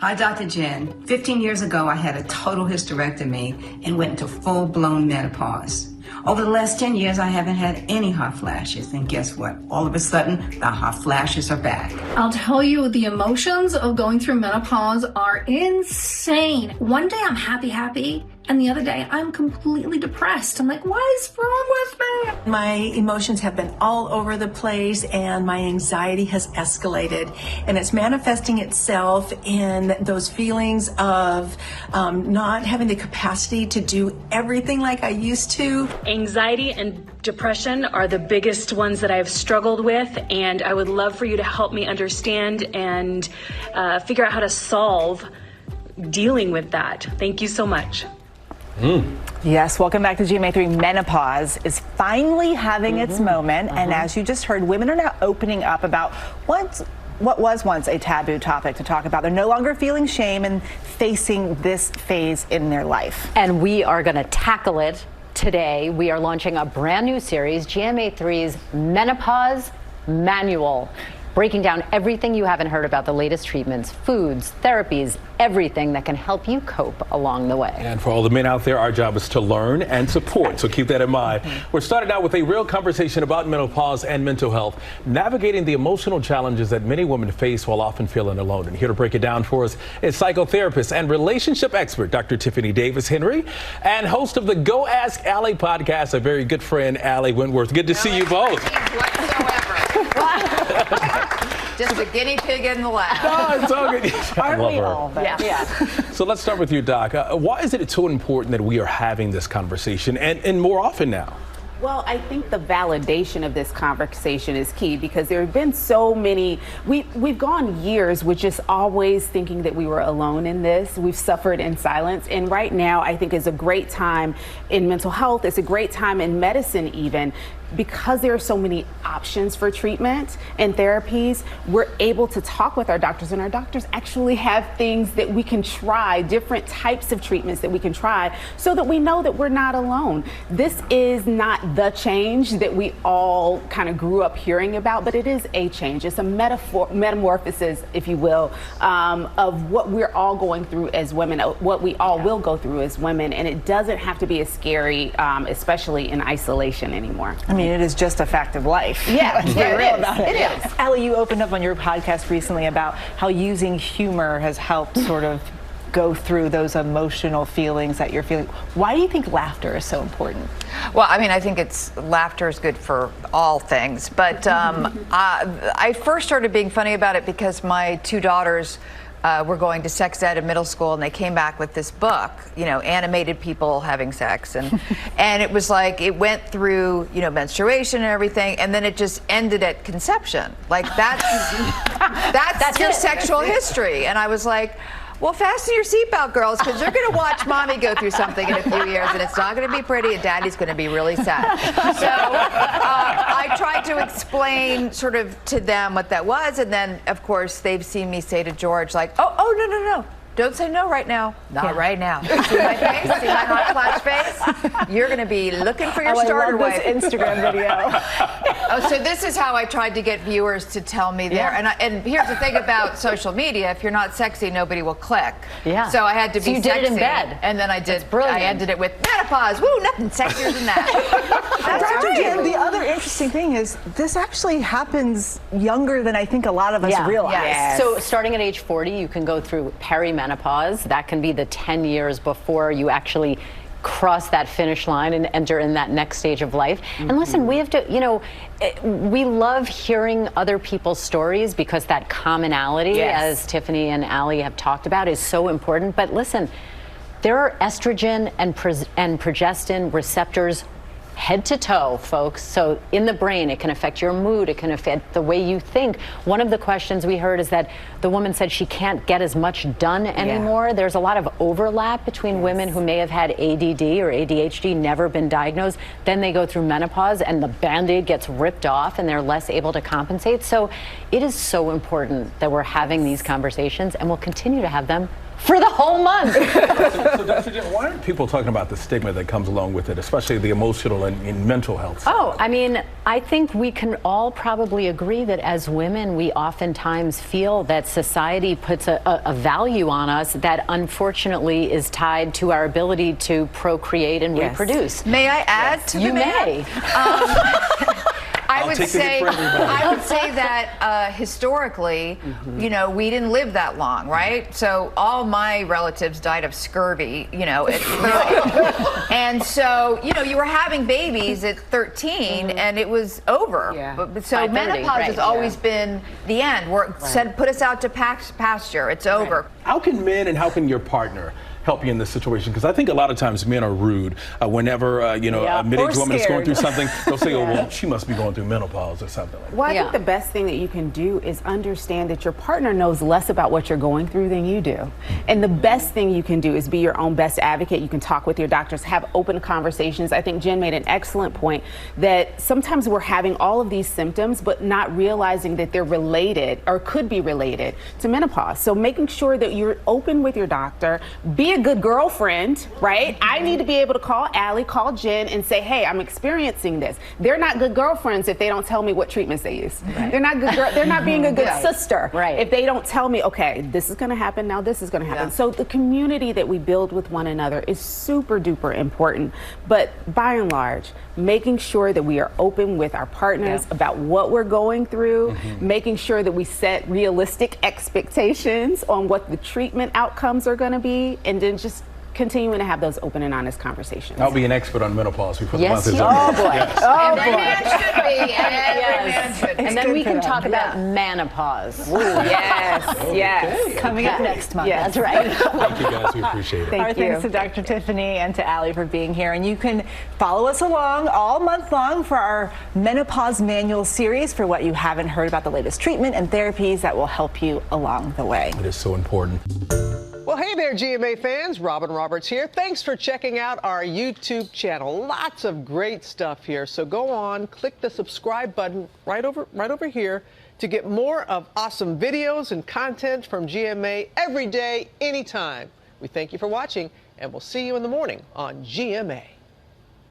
Hi, Dr. Jen. 15 years ago, I had a total hysterectomy and went into full-blown menopause. Over the last 10 years, I haven't had any hot flashes. And guess what? All of a sudden, the hot flashes are back. I'll tell you, the emotions of going through menopause are insane. One day I'm happy, and the other day I'm completely depressed. I'm like, what is wrong with me? My emotions have been all over the place, and my anxiety has escalated, and it's manifesting itself in those feelings of not having the capacity to do everything like I used to. Anxiety and depression are the biggest ones that I've struggled with, and I would love for you to help me understand and figure out how to solve dealing with that. Thank you so much. Yes, welcome back to GMA3. Menopause is finally having its moment, and as you just heard, women are now opening up about what was once a taboo topic to talk about. They're no longer feeling shame and facing this phase in their life. And we are going to tackle it today. We are launching a brand new series, GMA3's Menopause Manual, breaking down everything you haven't heard about the latest treatments, foods, therapies, everything that can help you cope along the way. And for all the men out there, our job is to learn and support, so keep that in mind. We're starting out with a real conversation about menopause and mental health, navigating the emotional challenges that many women face while often feeling alone. And here to break it down for us is psychotherapist and relationship expert, Dr. Tiffanie Davis Henry, and host of the Go Ask Ali podcast, a very good friend, Ali Wentworth. Good to see you both. Just a guinea pig in the lab. Oh, it's all good. Aren't we all? Yeah. So let's start with you, Doc. Why is it so important that we are having this conversation and more often now? Well, I think the validation of this conversation is key, because there have been so many, we've gone years with just always thinking that we were alone in this. We've suffered in silence. And right now, I think is a great time in mental health. It's a great time in medicine even, because there are so many options for treatment and therapies. We're able to talk with our doctors, and our doctors actually have things that we can try, different types of treatments that we can try, so that we know that we're not alone. This is not the change that we all kind of grew up hearing about, but it is a change. It's a metamorphosis, if you will, of what we're all going through as women, what we all will go through as women, and it doesn't have to be as scary, especially in isolation anymore. I mean, it is just a fact of life. Yeah, Let's be real about it. It is. Ali, you opened up on your podcast recently about how using humor has helped sort of go through those emotional feelings that you're feeling. Why do you think laughter is so important? Well, I mean, I think laughter is good for all things. But I first started being funny about it because my two daughters were going to sex ed in middle school, and they came back with this book, animated people having sex, and and it was like, it went through, menstruation and everything, and then it just ended at conception. Like that's your sexual history. And I was like, well, fasten your seatbelt, girls, because you're going to watch mommy go through something in a few years, and it's not going to be pretty, and daddy's going to be really sad. So I tried to explain sort of to them what that was, and then, of course, they've seen me say to George, like, oh, no. Don't say no right now. Not right now. See my face? See my hot flash face? You're going to be looking for your starter wife. I love this Instagram video. So this is how I tried to get viewers to tell me there. And here's the thing about social media: if you're not sexy, nobody will click. Yeah. So I had to be So you sexy. did it in bed. And then I did. That's brilliant. I ended it with menopause. Woo, nothing sexier than that. That's Dr. Jen, right. the other interesting thing is this actually happens younger than I think a lot of us realize. Yes. So starting at age 40, you can go through perimenopause. That can be the 10 years before you actually cross that finish line and enter in that next stage of life. And listen, we have to, we love hearing other people's stories, because that commonality, as Tiffanie and Ali have talked about, is so important. But listen, there are estrogen and progestin receptors head to toe, folks. So in the brain, it can affect your mood. It can affect the way you think. One of the questions we heard is that the woman said she can't get as much done anymore. There's a lot of overlap between women who may have had ADD or ADHD, never been diagnosed. Then they go through menopause and the Band-Aid gets ripped off and they're less able to compensate. So it is so important that we're having these conversations, and we'll continue to have them for the whole month. So Dr. Jen, why aren't people talking about the stigma that comes along with it, especially the emotional and mental health? Oh, I mean, I think we can all probably agree that as women, we oftentimes feel that society puts a value on us that unfortunately is tied to our ability to procreate and reproduce. May I add to You the may. I would say that historically, you know, we didn't live that long, right? So all my relatives died of scurvy, you know, at 30. And so, you know, you were having babies at 13 and it was over. So menopause has always been the end. Said, put us out to pasture. It's over. How can men and how can your partner help you in this situation? Because I think a lot of times men are rude whenever you know, a middle-aged woman is going through something. They'll say, "Oh, well, she must be going through menopause or something like that." Well, I think the best thing that you can do is understand that your partner knows less about what you're going through than you do. And the best thing you can do is be your own best advocate. You can talk with your doctors, have open conversations. I think Jen made an excellent point that sometimes we're having all of these symptoms, but not realizing that they're related or could be related to menopause. So making sure that you're open with your doctor, be a good girlfriend, right? I need to be able to call Ali, call Jen, and say, "Hey, I'm experiencing this." They're not good girlfriends if they don't tell me what treatments they use. They're not good. They're not being a good sister if they don't tell me, "Okay, this is going to happen. Now this is going to happen." So the community that we build with one another is super duper important. But by and large, making sure that we are open with our partners about what we're going through, making sure that we set realistic expectations on what the treatment outcomes are going to be, and then just continuing to have those open and honest conversations. I'll be an expert on menopause before the month is over. up. Oh boy. Yes. Every man should be. Every man should. And then we can talk about menopause. Ooh, yes. Coming up next month. Yes. That's right. Thank you guys, we appreciate it. Our thanks to Dr. Tiffanie and to Ali for being here. And you can follow us along all month long for our Menopause Manual series for what you haven't heard about the latest treatment and therapies that will help you along the way. It is so important. Well, hey there, GMA fans. Robin Roberts here. Thanks for checking out our YouTube channel. Lots of great stuff here. So go on, click the subscribe button right over here to get more of awesome videos and content from GMA every day, anytime. We thank you for watching, and we'll see you in the morning on GMA.